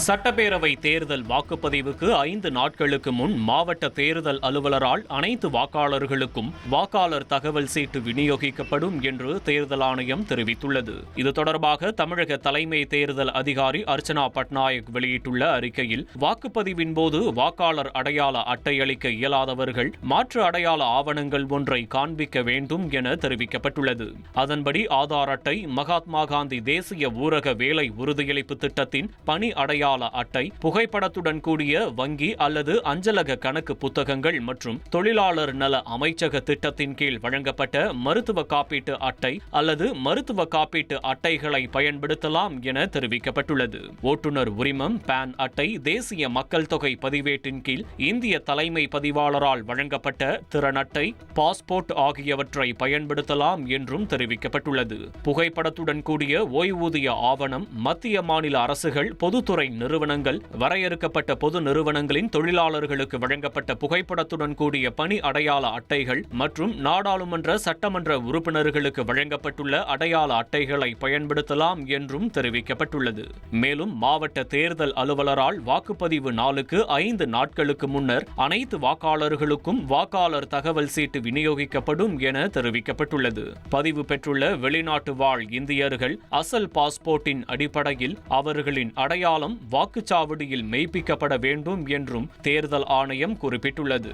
சட்டப்பேரவை தேர்தல் வாக்குப்பதிவுக்கு 5 நாட்களுக்கு முன் மாவட்ட தேர்தல் அலுவலரால் அனைத்து வாக்காளர்களுக்கும் வாக்காளர் தகவல் சீட்டு விநியோகிக்கப்படும் என்று தேர்தல் ஆணையம் தெரிவித்துள்ளது. இது தொடர்பாக தமிழக தலைமை தேர்தல் அதிகாரி அர்ச்சனா பட்நாயக் வெளியிட்டுள்ள அறிக்கையில், வாக்குப்பதிவின் போது வாக்காளர் அடையாள அட்டை அளிக்க இயலாதவர்கள் மாற்று அடையாள ஆவணங்கள் ஒன்றை காண்பிக்க வேண்டும் என தெரிவிக்கப்பட்டுள்ளது. அதன்படி ஆதார் அட்டை, மகாத்மா காந்தி தேசிய ஊரக வேலை உறுதியளிப்பு திட்டத்தின் பணி அடையாள அட்டை, புகைப்படத்துடன் கூடிய வங்கி அல்லது அஞ்சலக கணக்கு புத்தகங்கள் மற்றும் தொழிலாளர் நல அமைச்சக திட்டத்தின் கீழ் வழங்கப்பட்ட மருத்துவ காப்பீட்டு அட்டை அல்லது மருத்துவ காப்பீட்டு அட்டைகளை பயன்படுத்தலாம் என தெரிவிக்கப்பட்டுள்ளது. ஓட்டுநர் உரிமம், பான் அட்டை, தேசிய மக்கள் தொகை பதிவேட்டின் கீழ் இந்திய தலைமை பதிவாளரால் வழங்கப்பட்ட திறன் அட்டை, பாஸ்போர்ட் ஆகியவற்றை பயன்படுத்தலாம் என்றும் தெரிவிக்கப்பட்டுள்ளது. புகைப்படத்துடன் கூடிய ஓய்வூதிய ஆவணம், மத்திய மாநில அரசுகள், பொதுத்துறை நிறுவனங்கள், வரையறுக்கப்பட்ட பொது நிறுவனங்களின் தொழிலாளர்களுக்கு வழங்கப்பட்ட புகைப்படத்துடன் கூடிய பணி அடையாள அட்டைகள் மற்றும் நாடாளுமன்ற சட்டமன்ற உறுப்பினர்களுக்கு வழங்கப்பட்டுள்ள அடையாள அட்டைகளை பயன்படுத்தலாம் என்றும் தெரிவிக்கப்பட்டுள்ளது. மேலும் மாவட்ட தேர்தல் அலுவலரால் வாக்குப்பதிவு நாளுக்கு 5 நாட்களுக்கு முன்னர் அனைத்து வாக்காளர்களுக்கும் வாக்காளர் தகவல் சீட்டு விநியோகிக்கப்படும் என தெரிவிக்கப்பட்டுள்ளது. பதிவு பெற்றுள்ள வெளிநாட்டு வாழ் இந்தியர்கள் அசல் பாஸ்போர்ட்டின் அடிப்படையில் அவர்களின் அடையாளம் வாக்குச்சாவடியில் மெய்ப்பிக்கப்பட வேண்டும் என்றும் தேர்தல் ஆணையம் குறிப்பிட்டுள்ளது.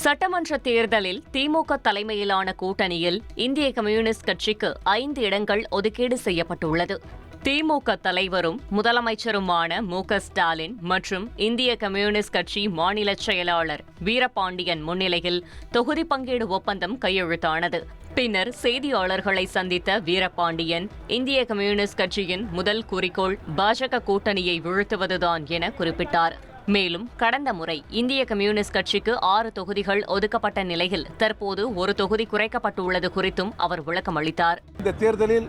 சட்டமன்ற தேர்தலில் திமுக தலைமையிலான கூட்டணியில் இந்திய கம்யூனிஸ்ட் கட்சிக்கு 5 இடங்கள் ஒதுக்கீடு செய்யப்பட்டுள்ளது. திமுக தலைவரும் முதலமைச்சருமான மு.க. ஸ்டாலின் மற்றும் இந்திய கம்யூனிஸ்ட் கட்சி மாநில செயலாளர் வீரபாண்டியன் முன்னிலையில் தொகுதி பங்கீடு ஒப்பந்தம் கையெழுத்தானது. பின்னர் செய்தியாளர்களை சந்தித்த வீரபாண்டியன், இந்திய கம்யூனிஸ்ட் கட்சியின் முதல் குறிக்கோள் பாஜக கூட்டணியை வீழ்த்துவதுதான் என குறிப்பிட்டார். மேலும் கடந்த முறை இந்திய கம்யூனிஸ்ட் கட்சிக்கு 6 தொகுதிகள் ஒதுக்கப்பட்ட நிலையில் தற்போது ஒரு தொகுதி குறைக்கப்பட்டுள்ளது குறித்தும் அவர் விளக்கம் அளித்தார். இந்த தேர்தலில்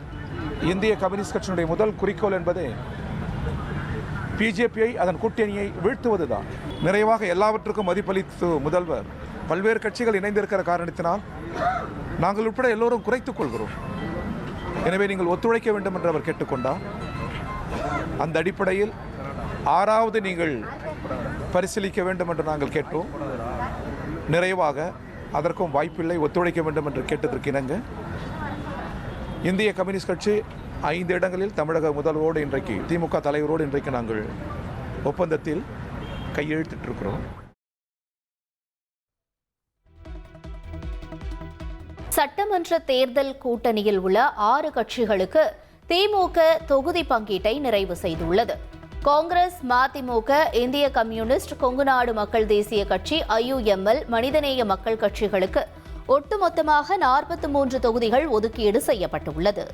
இந்திய கம்யூனிஸ்ட் கட்சியினுடைய முதல் குறிக்கோள் என்பது பிஜேபியை, அதன் கூட்டணியை வீழ்த்துவதுதான். நிறைவாக எல்லாவற்றுக்கும் மதிப்பளித்து முதல்வர் பல்வேறு கட்சிகள் இணைந்திருக்கிற காரணத்தினால் நாங்கள் உட்பட எல்லோரும் குறைத்துக் கொள்கிறோம். எனவே நீங்கள் ஒத்துழைக்க வேண்டும் என்று அவர் கேட்டுக்கொண்டார். அந்த அடிப்படையில் 6வது நீங்கள் பரிசீலிக்க வேண்டும் என்று நாங்கள் கேட்டோம். நிறைவாக அதற்கும் வாய்ப்பில்லை, ஒத்துழைக்க வேண்டும் என்று கேட்டதற்கு இணங்க இந்திய கம்யூனிஸ்ட் கட்சி 5 இடங்களில் தமிழக முதல்வரோடு இன்றைக்கு, திமுக தலைவரோடு இன்றைக்கு நாங்கள் ஒப்பந்தத்தில் கையெழுத்திட்டிருக்கிறோம். சட்டமன்ற தேர்தல் கூட்டணியில் உள்ள 6 கட்சிகளுக்கு திமுக தொகுதி பங்கீட்டை நிறைவு செய்துள்ளது. காங்கிரஸ், மதிமுக, இந்திய கம்யூனிஸ்ட், கொங்குநாடு மக்கள் தேசிய கட்சி, IUML, மனிதநேய மக்கள் கட்சிகளுக்கு ஒட்டுமொத்தமாக 43 தொகுதிகள் ஒதுக்கீடு செய்யப்பட்டுள்ளது.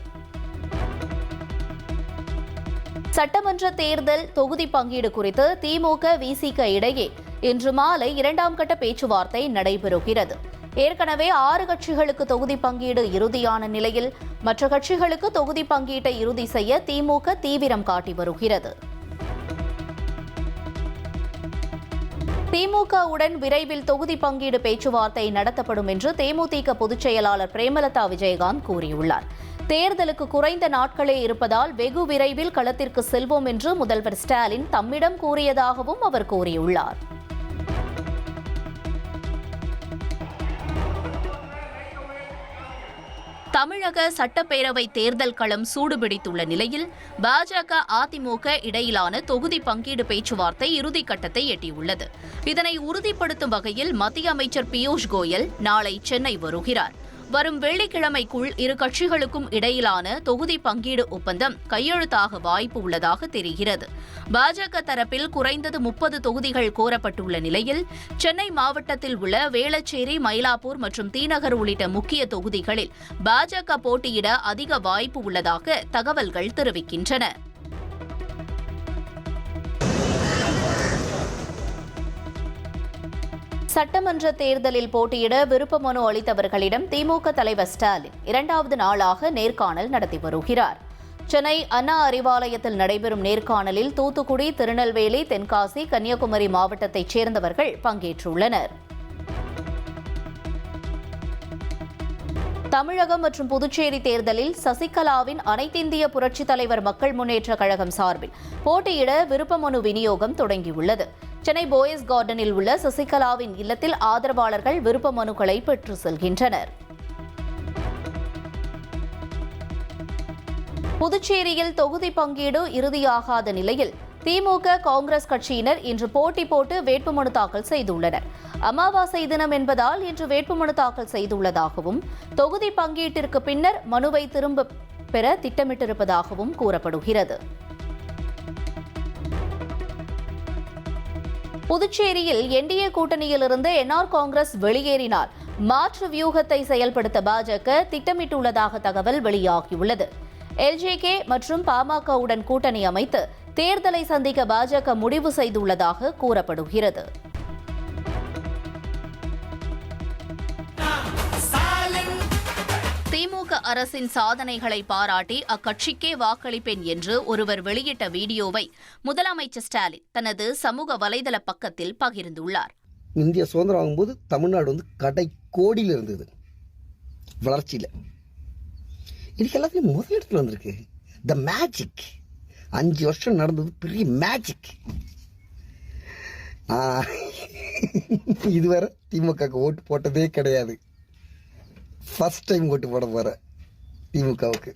சட்டமன்ற தேர்தல் தொகுதி பங்கீடு குறித்து திமுக, விசிக இடையே இன்று மாலை 2ஆம் கட்ட பேச்சுவார்த்தை நடைபெறுகிறது. ஏற்கனவே 6 கட்சிகளுக்கு தொகுதி பங்கீடு இறுதியான நிலையில் மற்ற கட்சிகளுக்கு தொகுதி பங்கீட்டை இறுதி செய்ய திமுக தீவிரம் காட்டி வருகிறது. திமுகவுடன் விரைவில் தொகுதி பங்கீடு பேச்சுவார்த்தை நடத்தப்படும் என்று தேமுதிக பொதுச் செயலாளர் பிரேமலதா விஜயகாந்த் கூறியுள்ளார். தேர்தலுக்கு குறைந்த நாட்களே இருப்பதால் வெகு விரைவில் களத்திற்கு செல்வோம் என்று முதல்வர் ஸ்டாலின் தம்மிடம் கூறியதாகவும் அவர் கூறியுள்ளார். தமிழக சட்டப்பேரவை தேர்தல் களம் சூடுபிடித்துள்ள நிலையில் பாஜக, அதிமுக இடையிலான தொகுதி பங்கீடு பேச்சுவார்த்தை இறுதிக்கட்டத்தை எட்டியுள்ளது. இதனை உறுதிப்படுத்தும் வகையில் மத்திய அமைச்சர் பியூஷ் கோயல் நாளை சென்னை வருகிறார். வரும் வெள்ளிக்கிழமைக்குள் இரு கட்சிகளுக்கும் இடையிலான தொகுதி பங்கீடு ஒப்பந்தம் கையெழுத்தாக வாய்ப்பு உள்ளதாக தெரிகிறது. பாஜக தரப்பில் குறைந்தது 30 தொகுதிகள் கோரப்பட்டுள்ள நிலையில் சென்னை மாவட்டத்தில் உள்ள வேளச்சேரி, மயிலாப்பூர் மற்றும் தீநகர் உள்ளிட்ட முக்கிய தொகுதிகளில் பாஜக போட்டியிட அதிக வாய்ப்பு உள்ளதாக தகவல்கள் தெரிவிக்கின்றன. சட்டமன்ற தேர்தலில் போட்டியிட விருப்ப மனு அளித்தவர்களிடம் திமுக தலைவர் ஸ்டாலின் 2வது நாளாக நேர்காணல் நடத்தி வருகிறார். சென்னை அண்ணா அறிவாலயத்தில் நடைபெறும் நேர்காணலில் தூத்துக்குடி, திருநெல்வேலி, தென்காசி, கன்னியாகுமரி மாவட்டத்தைச் சேர்ந்தவர்கள் பங்கேற்றுள்ளனர். தமிழகம் மற்றும் புதுச்சேரி தேர்தலில் சசிகலாவின் அனைத்திந்திய புரட்சித் தலைவர் மக்கள் முன்னேற்றக் கழகம் சார்பில் போட்டியிட விருப்ப மனு விநியோகம் தொடங்கியுள்ளது. சென்னை போயஸ் கார்டனில் உள்ள சசிகலாவின் இல்லத்தில் ஆதரவாளர்கள் விருப்ப மனுக்களை பெற்று செல்கின்றனர். புதுச்சேரியில் தொகுதி பங்கீடு இறுதியாகாத நிலையில் திமுக காங்கிரஸ் கட்சியினர் இன்று போட்டி போட்டு வேட்புமனு தாக்கல் செய்துள்ளனர். அமாவாசை தினம் என்பதால் இன்று வேட்புமனு தாக்கல் செய்துள்ளதாகவும் தொகுதி பங்கீட்டிற்கு பின்னர் மனுவை திரும்ப பெற திட்டமிட்டிருப்பதாகவும் கூறப்படுகிறது. புதுச்சேரியில் என்டிஏ கூட்டணியிலிருந்து என்ஆர் காங்கிரஸ் வெளியேறினால் மாற்று வியூகத்தை செயல்படுத்த பாஜக திட்டமிட்டுள்ளதாக தகவல் வெளியாகியுள்ளது. எல்ஜேகே மற்றும் பாமகவுடன் கூட்டணி அமைத்து தேர்தலை சந்திக்க பாஜக முடிவு செய்துள்ளதாக கூறப்படுகிறது. திமுக அரசின் சாதனைகளை பாராட்டி அக்கட்சிக்கே வாக்களிப்பேன் என்று ஒருவர் வெளியிட்ட வீடியோவை முதலமைச்சர் ஸ்டாலின் தனது சமூக வலைதள பக்கத்தில் பகிர்ந்துள்ளார். இந்திய சுதந்திரம் ஆகும்போது தமிழ்நாடு கடை கோடியில் இருந்தது வளர்ச்சியில். இதுக்கு எல்லாத்தையும் முதலிடத்தில் வந்திருக்கு. த மேஜிக் 5 வருஷம் நடந்தது பெரிய மேஜிக். இதுவரை திமுக ஓட்டு போட்டதே கிடையாது. ஃபர்ஸ்ட் டைம் ஓட்டு போட போற திமுகவுக்கு.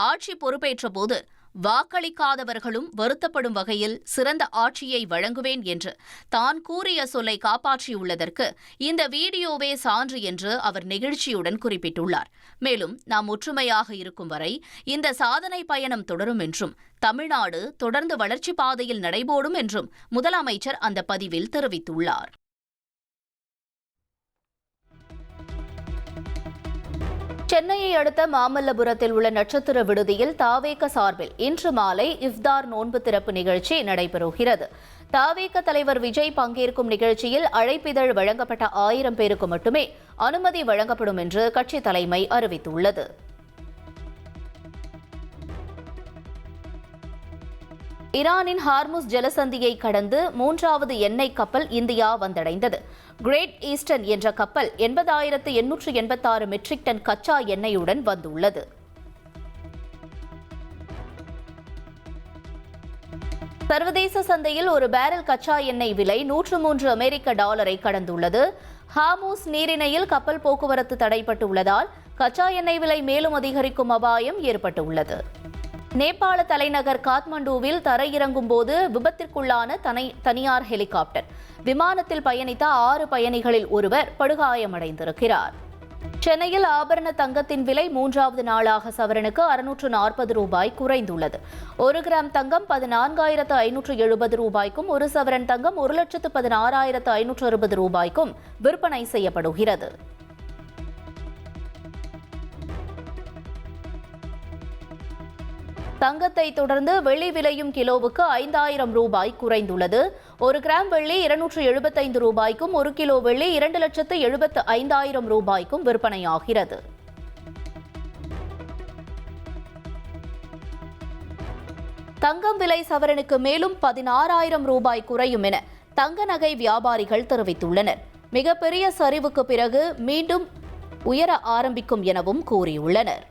ஆட்சி பொறுப்பேற்ற போது வாக்களிக்காதவர்களும் வருத்தப்படும் வகையில் சிறந்த ஆட்சியை வழங்குவேன் என்று தான் கூறிய சொல்லை காப்பாற்றியுள்ளதற்கு இந்த வீடியோவே சான்று என்று அவர் நெகிழ்ச்சியுடன் குறிப்பிட்டுள்ளார். மேலும் நாம் ஒற்றுமையாக இருக்கும் வரை இந்த சாதனை பயணம் தொடரும் என்றும் தமிழ்நாடு தொடர்ந்து வளர்ச்சி பாதையில் நடைபோடும் என்றும் முதலமைச்சர் அந்த பதிவில் தெரிவித்துள்ளார். சென்னையை அடுத்த மாமல்லபுரத்தில் உள்ள நட்சத்திர விடுதியில் தாவேக சார்பில் இன்று மாலை இஃப்தார் நோன்பு திறப்பு நிகழ்ச்சி நடைபெறுகிறது. தாவேக தலைவர் விஜய் பங்கேற்கும் நிகழ்ச்சியில் அழைப்பிதழ் வழங்கப்பட்ட 1000 பேருக்கு மட்டுமே அனுமதி வழங்கப்படும் என்று கட்சி தலைமை அறிவித்துள்ளது. ஈரானின் ஹார்முஸ் ஜலசந்தியை கடந்து 3வது எண்ணெய் கப்பல் இந்தியா வந்தடைந்தது. கிரேட் ஈஸ்டர்ன் என்ற கப்பல் 80,886 மெட்ரிக் டன் கச்சா எண்ணெயுடன் வந்துள்ளது. சர்வதேச சந்தையில் ஒரு பேரல் கச்சா எண்ணெய் விலை $103 அமெரிக்க கடந்துள்ளது. ஹார்முஸ் நீரிணையில் கப்பல் போக்குவரத்து தடைப்பட்டுள்ளதால் கச்சா எண்ணெய் விலை மேலும் அதிகரிக்கும் அபாயம் ஏற்பட்டுள்ளது. நேபாள தலைநகர் காத்மண்டுவில் தரையிறங்கும் போது விபத்திற்குள்ளான தனியார் ஹெலிகாப்டர் விமானத்தில் பயணித்த 6 பயணிகளில் ஒருவர் படுகாயமடைந்திருக்கிறார். சென்னையில் ஆபரண தங்கத்தின் விலை 3வது நாளாக சவரனுக்கு $640 குறைந்துள்ளது. 1 கிராம் தங்கம் 14,570 ரூபாய்க்கும், 1 சவரன் தங்கம் 1,16,560 ரூபாய்க்கும் விற்பனை செய்யப்படுகிறது. தங்கத்தை தொடர்ந்து வெள்ளி விலையும் கிலோவுக்கு 5,000 ரூபாய் குறைந்துள்ளது. 1 கிராம் வெள்ளி 275 ரூபாய்க்கும், 1 கிலோ வெள்ளி 2,75,000 ரூபாய்க்கும் விற்பனையாகிறது. தங்கம் விலை சவரனுக்கு மேலும் 16,000 ரூபாய் குறையும் என தங்க நகை வியாபாரிகள் தெரிவித்துள்ளனர். மிகப்பெரிய சரிவுக்கு பிறகு மீண்டும் உயர ஆரம்பிக்கும் எனவும் கூறியுள்ளனர்.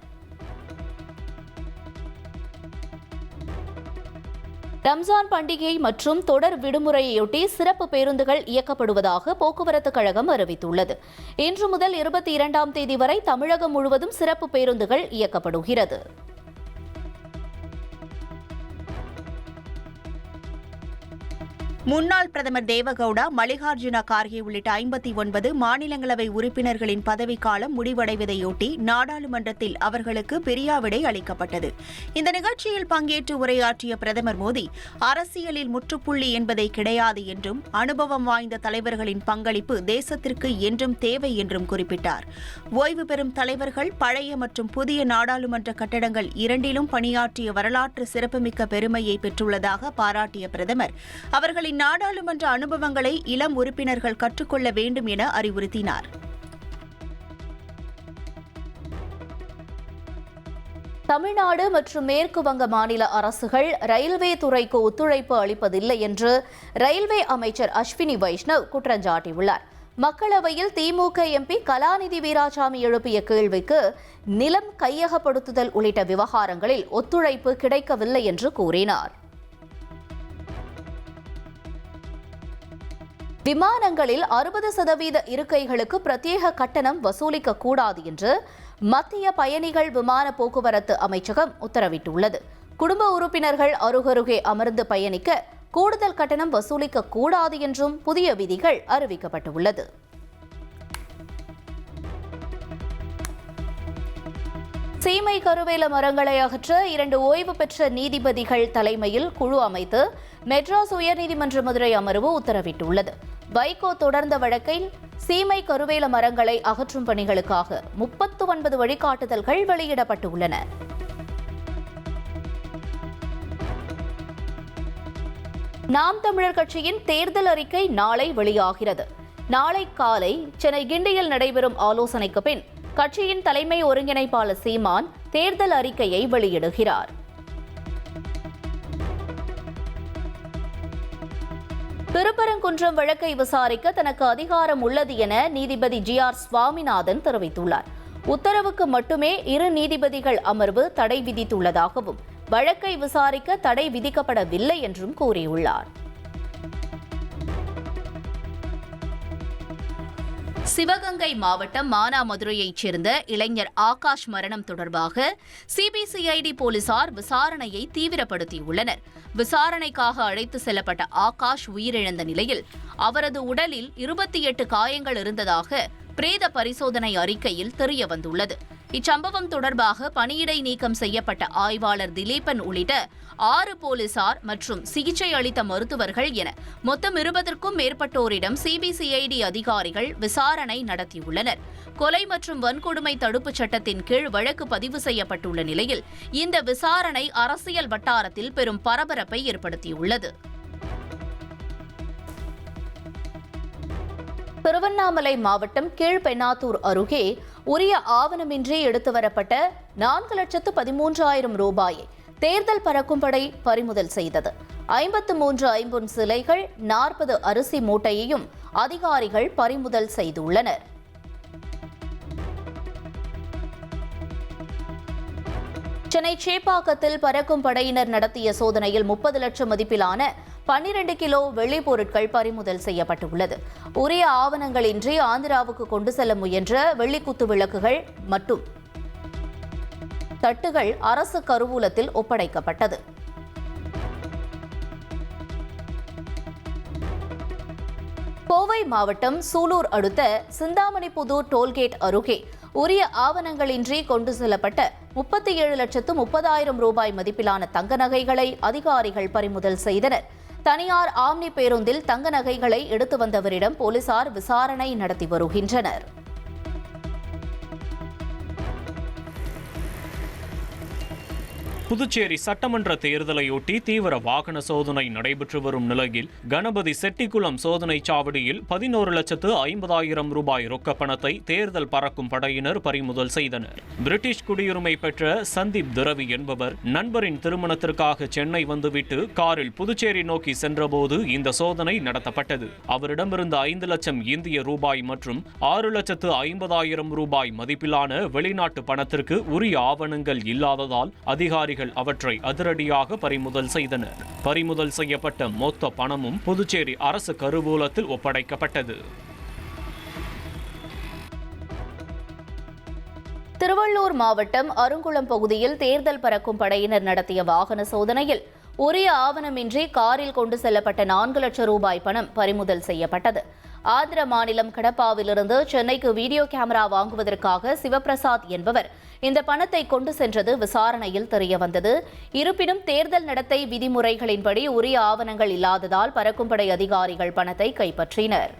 ரம்ஜான் பண்டிகை மற்றும் தொடர் விடுமுறையொட்டி சிறப்பு பேருந்துகள் இயக்கப்படுவதாக போக்குவரத்து கழகம் அறிவித்துள்ளது. இன்று முதல் 22ஆம் தேதி வரை தமிழகம் முழுவதும் சிறப்பு பேருந்துகள் இயக்கப்படுகிறது. முன்னாள் பிரதமர் தேவகவுடா, மல்லிகார்ஜுன கார்கே உள்ளிட்ட 59 மாநிலங்களவை உறுப்பினர்களின் பதவிக்காலம் முடிவடைவதையொட்டி நாடாளுமன்றத்தில் அவர்களுக்கு பிரியாவிடை அளிக்கப்பட்டது. இந்த நிகழ்ச்சியில் பங்கேற்று உரையாற்றிய பிரதமர் மோடி, அரசியலில் முற்றுப்புள்ளி என்பதை கிடையாது என்றும் அனுபவம் வாய்ந்த தலைவர்களின் பங்களிப்பு தேசத்திற்கு என்றும் தேவை என்றும் குறிப்பிட்டார். ஓய்வு பெறும் தலைவர்கள் பழைய மற்றும் புதிய நாடாளுமன்ற கட்டடங்கள் இரண்டிலும் பணியாற்றிய வரலாற்று சிறப்புமிக்க பெருமையை பெற்றுள்ளதாக பாராட்டிய பிரதமர், அவர்களின் நாடாளுமன்ற அனுபவங்களை இளம் உறுப்பினர்கள் கற்றுக்கொள்ள வேண்டும் என அறிவுறுத்தினார். தமிழ்நாடு மற்றும் மேற்கு வங்க மாநில அரசுகள் ரயில்வே துறைக்கு ஒத்துழைப்பு அளிப்பதில்லை என்று ரயில்வே அமைச்சர் அஸ்வினி வைஷ்ணவ் குற்றஞ்சாட்டியுள்ளார். மக்களவையில் திமுக எம்பி கலாநிதி வீராசாமி எழுப்பிய கேள்விக்கு நிலம் கையகப்படுத்துதல் உள்ளிட்ட விவகாரங்களில் ஒத்துழைப்பு கிடைக்கவில்லை என்று கூறினார். விமானங்களில் 60% இருக்கைகளுக்கு பிரத்யேக கட்டணம் வசூலிக்க கூடாது என்று மத்திய பயணிகள் விமான போக்குவரத்து அமைச்சகம் உத்தரவிட்டுள்ளது. குடும்ப உறுப்பினர்கள் அருகருகே அமர்ந்து பயணிக்க கூடுதல் கட்டணம் வசூலிக்க கூடாது என்றும் புதிய விதிகள் அறிவிக்கப்பட்டுள்ளது. சீமை கருவேல மரங்களை அகற்ற 2 ஓய்வு பெற்ற நீதிபதிகள் தலைமையில் குழு அமைத்து மெட்ராஸ் உயர்நீதிமன்ற மதுரை அமர்வு உத்தரவிட்டுள்ளது. வைகோ தொடர்ந்த வழக்கில் சீமை கருவேல மரங்களை அகற்றும் பணிகளுக்காக 39 வழிகாட்டுதல்கள் வெளியிடப்பட்டுள்ளன. நாம் தமிழர் கட்சியின் தேர்தல் அறிக்கை நாளை வெளியாகிறது. நாளை காலை சென்னை கிண்டியில் நடைபெறும் ஆலோசனைக்கு பின் கட்சியின் தலைமை ஒருங்கிணைப்பாளர் சீமான் தேர்தல் அறிக்கையை வெளியிடுகிறார். திருப்பரங்குன்றம் வழக்கை விசாரிக்க தனக்கு அதிகாரம் உள்ளது என நீதிபதி GR சுவாமிநாதன் தெரிவித்துள்ளார். உத்தரவுக்கு மட்டுமே 2 நீதிபதிகள் அமர்வு தடை விதித்துள்ளதாகவும் வழக்கை விசாரிக்க தடை விதிக்கப்படவில்லை என்றும் கூறியுள்ளார். சிவகங்கை மாவட்டம் மானாமதுரையைச் சேர்ந்த இளைஞர் ஆகாஷ் மரணம் தொடர்பாக சிபிசிஐடி போலீசார் விசாரணையை தீவிரப்படுத்தியுள்ளனர். விசாரணைக்காக அழைத்து செல்லப்பட்ட ஆகாஷ் உயிரிழந்த நிலையில் அவரது உடலில் 28 காயங்கள் இருந்ததாக பிரேத பரிசோதனை அறிக்கையில் தெரியவந்துள்ளது. இச்சம்பவம் தொடர்பாக பணியிடை நீக்கம் செய்யப்பட்ட ஆய்வாளர் திலீபன் உள்ளிட்ட 6 போலீசார் மற்றும் சிகிச்சை அளித்த மருத்துவர்கள் என மொத்தம் 20க்கும் மேற்பட்டோரிடம் சிபிசிஐடி அதிகாரிகள் விசாரணை நடத்தியுள்ளனர். கொலை மற்றும் வன்கொடுமை தடுப்புச் சட்டத்தின் கீழ் வழக்கு பதிவு செய்யப்பட்டுள்ள நிலையில் இந்த விசாரணை அரசியல் வட்டாரத்தில் பெரும் பரபரப்பை ஏற்படுத்தியுள்ளது. திருவண்ணாமலை மாவட்டம் கீழ்பெண்ணாத்தூர் அருகே உரிய ஆவணமின்றி எடுத்து வரப்பட்ட 4,13,000 ரூபாயை தேர்தல் பறக்கும் படை பறிமுதல் செய்தது. 53 ஐம்பொன் சிலைகள் 40 அரிசி மூட்டையையும் அதிகாரிகள் பறிமுதல் செய்துள்ளனர். சென்னை சேப்பாக்கத்தில் பறக்கும் படையினர் நடத்திய சோதனையில் 30 லட்சம் மதிப்பிலான 12 கிலோ வெள்ளிப் பொருட்கள் பறிமுதல் செய்யப்பட்டுள்ளது. உரிய ஆவணங்களின்றி ஆந்திராவுக்கு கொண்டு செல்ல முயன்ற வெள்ளிக்குத்து விளக்குகள் மற்றும் தட்டுகள் அரசு கருவூலத்தில் ஒப்படைக்கப்பட்டது. கோவை மாவட்டம் சூலூர் அடுத்த சிந்தாமணிப்புதூர் டோல்கேட் அருகே உரிய ஆவணங்களின்றி கொண்டு செல்லப்பட்ட 37,30,000 ரூபாய் மதிப்பிலான தங்க நகைகளை அதிகாரிகள் பறிமுதல் செய்தனர். தனியார் ஆம்னி பேருந்தில் தங்க நகைகளை எடுத்து வந்தவரிடம் போலீசார் விசாரணை நடத்தி வருகின்றனர். புதுச்சேரி சட்டமன்ற தேர்தலையொட்டி தீவிர வாகன சோதனை நடைபெற்று வரும் நிலையில் கணபதி செட்டிக்குளம் சோதனை சாவடியில் 11,50,000 ரூபாய் ரொக்க பணத்தை தேர்தல் பறக்கும் படையினர் பறிமுதல் செய்தனர். பிரிட்டிஷ் குடியுரிமை பெற்ற சந்தீப் துரவி என்பவர் நண்பரின் திருமணத்திற்காக சென்னை வந்துவிட்டு காரில் புதுச்சேரி நோக்கி சென்றபோது இந்த சோதனை நடத்தப்பட்டது. அவரிடமிருந்த 5 லட்சம் இந்திய ரூபாய் மற்றும் 6,50,000 ரூபாய் மதிப்பிலான வெளிநாட்டு பணத்திற்கு உரிய ஆவணங்கள் இல்லாததால் அதிகாரிகள் அவற்றை அதிரடியாக பறிமுதல் செய்தனர். பறிமுதல் செய்யப்பட்ட மொத்த பணமும் புதுச்சேரி அரசு கருவூலத்தில் ஒப்படைக்கப்பட்டது. திருவள்ளூர் மாவட்டம் அருங்குளம் பகுதியில் தேர்தல் பறக்கும் படையினர் நடத்திய வாகன சோதனையில் உரிய ஆவணமின்றி காரில் கொண்டு செல்லப்பட்ட 4 லட்சம் ரூபாய் பணம் பறிமுதல் செய்யப்பட்டது. ஆந்திர மாநிலம் கடப்பாவிலிருந்து சென்னைக்கு வீடியோ கேமரா வாங்குவதற்காக சிவபிரசாத் என்பவர் இந்த பணத்தை கொண்டு சென்றது விசாரணையில் தெரியவந்தது. இருப்பினும் தேர்தல் நடத்தை விதிமுறைகளின்படி உரிய ஆவணங்கள் இல்லாததால் பறக்கும் படை அதிகாரிகள் பணத்தை கைப்பற்றினர்.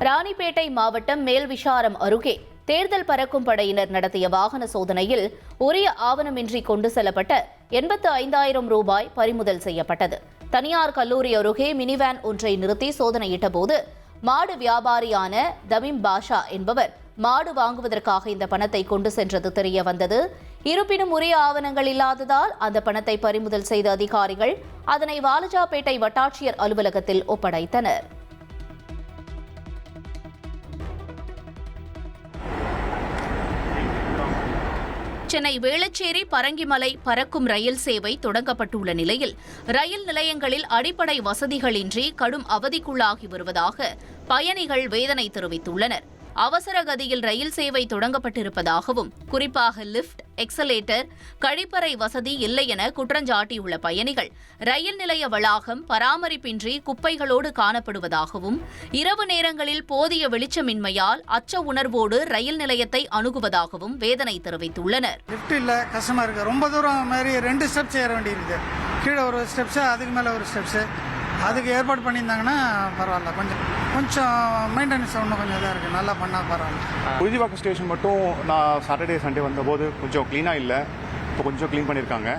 ராணிப்பேட்டை மாவட்டம் மேல்விசாரம் அருகே தேர்தல் பறக்கும் படையினர் நடத்திய வாகன சோதனையில் உரிய ஆவணமின்றி கொண்டு செல்லப்பட்ட 85,000 ரூபாய் பறிமுதல் செய்யப்பட்டது. தனியார் கல்லூரி அருகே மினிவேன் ஒன்றை நிறுத்தி சோதனையிட்ட போது மாடு வியாபாரியான தமீம் பாஷா என்பவர் மாடு வாங்குவதற்காக இந்த பணத்தை கொண்டு சென்றது தெரிய வந்தது. இருப்பினும் உரிய ஆவணங்கள் இல்லாததால் அந்த பணத்தை பறிமுதல் செய்த அதிகாரிகள் அதனை வாலாஜாபேட்டை வட்டாட்சியர் அலுவலகத்தில் ஒப்படைத்தனர். சென்னை வேளச்சேரி பரங்கிமலை பறக்கும் ரயில் சேவை தொடங்கப்பட்டுள்ள நிலையில் ரயில் நிலையங்களில் அடிப்படை வசதிகளின்றி கடும் அவதிக்குள்ளாகி வருவதாக பயணிகள் வேதனை தெரிவித்துள்ளனர். அவசர கதியில் ரயில் சேவை தொடங்கப்பட்டிருப்பதாகவும், குறிப்பாக லிப்ட், எக்ஸலேட்டர், கழிப்பறை வசதி இல்லை என குற்றஞ்சாட்டியுள்ள பயணிகள் ரயில் நிலைய வளாகம் பராமரிப்பின்றி குப்பைகளோடு காணப்படுவதாகவும், இரவு நேரங்களில் போதிய வெளிச்சமின்மையால் அச்ச உணர்வோடு ரயில் நிலையத்தை அணுகுவதாகவும் வேதனை தெரிவித்துள்ளனர். லிஃப்ட் இல்லை, கஷ்டமாக இருக்குது. ரொம்ப தூரம் மாதிரி 2 ஸ்டெப்ஸ் ஏற வேண்டியிருக்கு. கீழே ஒரு ஸ்டெப்ஸு, அதுக்கு மேலே ஒரு ஸ்டெப்ஸு. அதுக்கு ஏற்பாடு பண்ணியிருந்தாங்கன்னா பரவாயில்ல. கொஞ்சம் மெயின்டெனன்ஸ் இன்னும் கொஞ்சம் இதாக இருக்குது. நல்லா பண்ணால் பரவாயில்ல. உறுதிவாக்கம் ஸ்டேஷன் மட்டும் நான் சாட்டர்டே சண்டே வந்தபோது கொஞ்சம் க்ளீனாக இல்லை. இப்போ கொஞ்சம் க்ளீன் பண்ணியிருக்காங்க.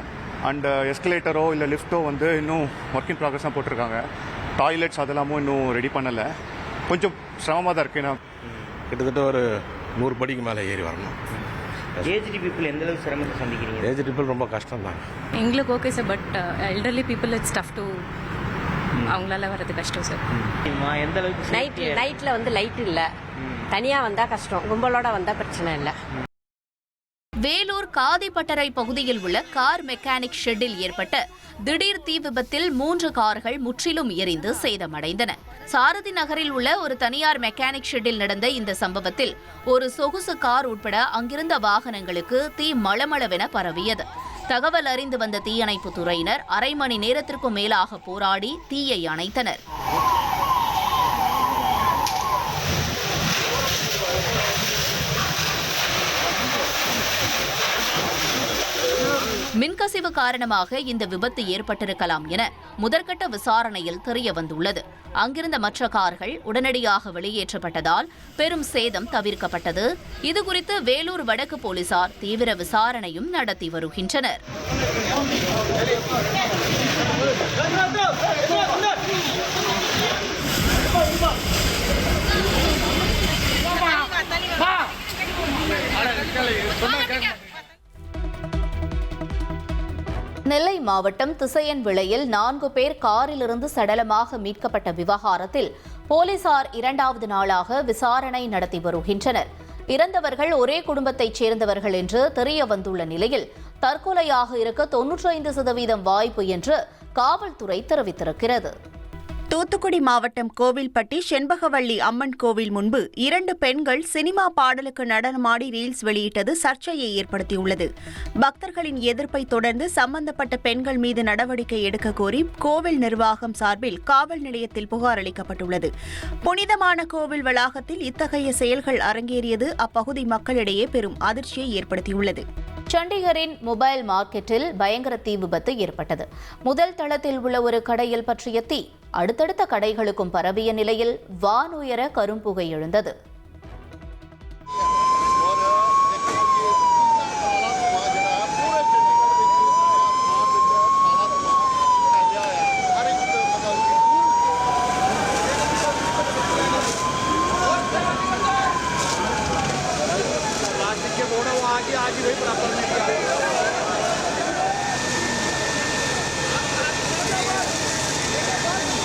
அண்ட் எஸ்கலேட்டரோ இல்லை லிஃப்ட்டோ வந்து இன்னும் ஒர்க் இன் ப்ராக்ரஸ் தான் போட்டிருக்காங்க. டாய்லெட்ஸ் அதெல்லாமும் இன்னும் ரெடி பண்ணலை. கொஞ்சம் சிரமமாக தான் இருக்குது. கிட்டத்தட்ட ஒரு 100 படிக்கு மேலே ஏறி வரணும். ஏஜ்டு பீப்புள் எந்த அளவுக்கு சிரமத்தை சந்திக்கிறீங்க? ஏஜ்டு பீப்புள் ரொம்ப கஷ்டம் தான். எங்களுக்கு okay sir, but elderly people it's tough to, அவங்களால வர்றது கஷ்டம் சார். எந்த அளவுக்கு நைட்ல வந்து லைட் இல்ல, தனியா வந்தா கஷ்டம், கும்பலோட வந்தா பிரச்சனை இல்ல. வேலூர் காதிப்பட்டறை பகுதியில் உள்ள கார் மெக்கானிக் ஷெட்டில் ஏற்பட்ட திடீர் தீ விபத்தில் 3 கார்கள் முற்றிலும் எரிந்து சேதமடைந்தன. சாரதி நகரில் உள்ள ஒரு தனியார் மெக்கானிக் ஷெட்டில் நடந்த இந்த சம்பவத்தில் ஒரு சொகுசு கார் உட்பட அங்கிருந்த வாகனங்களுக்கு தீ மளமளவென பரவியது. தகவல் அறிந்து வந்த தீயணைப்புத் துறையினர் அரை மணி நேரத்திற்கும் மேலாக போராடி தீயை அணைத்தனர். மின்கசிவு காரணமாக இந்த விபத்து ஏற்பட்டிருக்கலாம் என முதற்கட்ட விசாரணையில் தெரியவந்துள்ளது. அங்கிருந்த மற்ற கார்கள் உடனடியாக வெளியேற்றப்பட்டதால் பெரும் சேதம் தவிர்க்கப்பட்டது. இதுகுறித்து வேலூர் வடக்கு போலீசார் தீவிர விசாரணையும் நடத்தி வருகின்றனர். நெல்லை மாவட்டம் திசையன்விளையில் 4 பேர் காரிலிருந்து சடலமாக மீட்கப்பட்ட விவகாரத்தில் போலீசார் 2வது நாளாக விசாரணை நடத்தி வருகின்றனர். இறந்தவர்கள் ஒரே குடும்பத்தைச் சேர்ந்தவர்கள் என்று தெரிய வந்துள்ள நிலையில் தற்கொலையாக இருக்க 95% வாய்ப்பு என்று காவல்துறை தெரிவித்திருக்கிறது. தூத்துக்குடி மாவட்டம் கோவில்பட்டி செண்பகவல்லி அம்மன் கோவில் முன்பு 2 பெண்கள் சினிமா பாடலுக்கு நடனமாடி ரீல்ஸ் வெளியிட்டது சர்ச்சையை ஏற்படுத்தியுள்ளது. பக்தர்களின் எதிர்ப்பை தொடர்ந்து சம்பந்தப்பட்ட பெண்கள் மீது நடவடிக்கை எடுக்க கோரி கோவில் நிர்வாகம் சார்பில் காவல் நிலையத்தில் புகார் அளிக்கப்பட்டுள்ளது. புனிதமான கோவில் வளாகத்தில் இத்தகைய செயல்கள் அரங்கேறியது அப்பகுதி மக்களிடையே பெரும் அதிர்ச்சியை ஏற்படுத்தியுள்ளது. சண்டிகரின் மொபைல் மார்க்கெட்டில் பயங்கர தீ விபத்து ஏற்பட்டது. முதல் தளத்தில் உள்ள ஒரு கடையில் பற்றிய தீ அடுத்தடுத்த கடைகளுக்கும் பரவிய நிலையில் வானுயர கரும்புகை எழுந்தது. आज वही